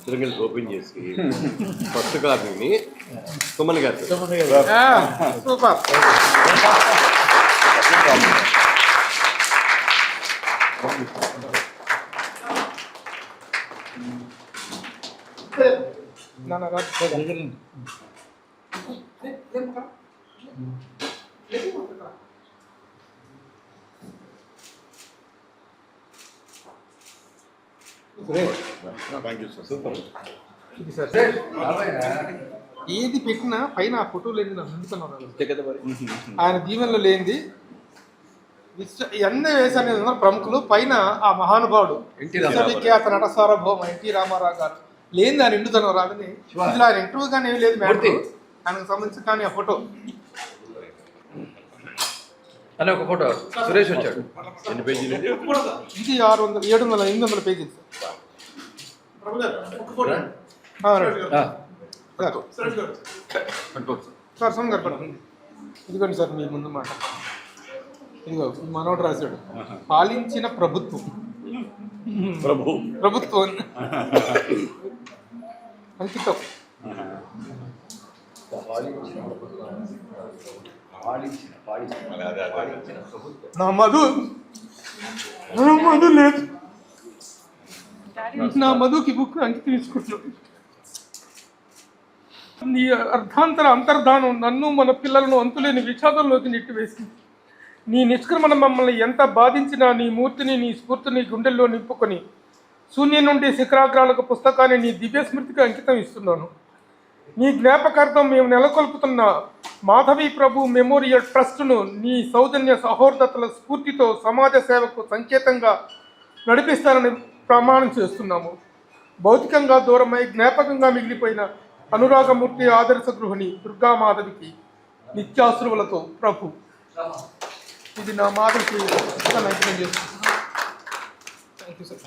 తిరగలి open చేసి first కాపీని సుమన్ గారు సూపర్. ఏది పెట్టినా పైన ఆ ఫోటో లేని ఆయన దీవెనలో లేనిది ఎన్ని వేసారు ప్రముఖులు పైన ఆ మహానుభావుడు విశ్వవిఖ్యాత నట సార్వభౌమ ఎన్టీ రామారావు గారు లేని దాని నిండుతనం రాదని ఇందులో ఆయన ఇంటర్వ్యూ కానీ ఏమి లేదు మేడం ఆయనకు సంబంధించి కానీ ఆ ఫోటో అనే ఒక ఫోటో సురేష్ వచ్చాడు. ఎన్ని పేజీలు? ఇది 600 700 800 పేజీలు సార్. సోమ్ గారు ఇదిగోండి సార్ మీ ముందు మాట. ఇదిగో మనోడు రాశాడు, పాలించిన ప్రభుత్వం అంకితం. నా మధు లేదు, నా మధుకి బుక్ అంకితం తీసుకుంటున్నాడు. నీ అర్ధాంతర అంతర్ధానం నన్ను మన పిల్లలను అంతులేని విషాదంలోకి నెట్టివేసింది. నీ నిష్క్రమణ మమ్మల్ని ఎంత బాధించినా నీ మూర్తిని నీ స్ఫూర్తిని గుండెల్లో నింపుకొని శూన్యం నుండి శిఖరాగ్రాలకు పుస్తకాన్ని నీ దివ్యస్మృతికి అంకితం ఇస్తున్నాను. నీ జ్ఞాపకార్థం మేము నెలకొల్పుతున్న మాధవి ప్రభు మెమోరియల్ ట్రస్టును నీ సౌజన్య సహోదరతల స్ఫూర్తితో సమాజ సేవకు సంకేతంగా నడిపిస్తానని ప్రమాణం చేస్తున్నాము. భౌతికంగా దూరమై జ్ఞాపకంగా మిగిలిపోయిన అనురాగమూర్తి ఆదర్శ గృహిణి దుర్గామాధవికి నిత్యాశ్రువులతో ప్రభు. ఇది నా మాధవికి అంకితం చేస్తున్నాను. Thank you sir.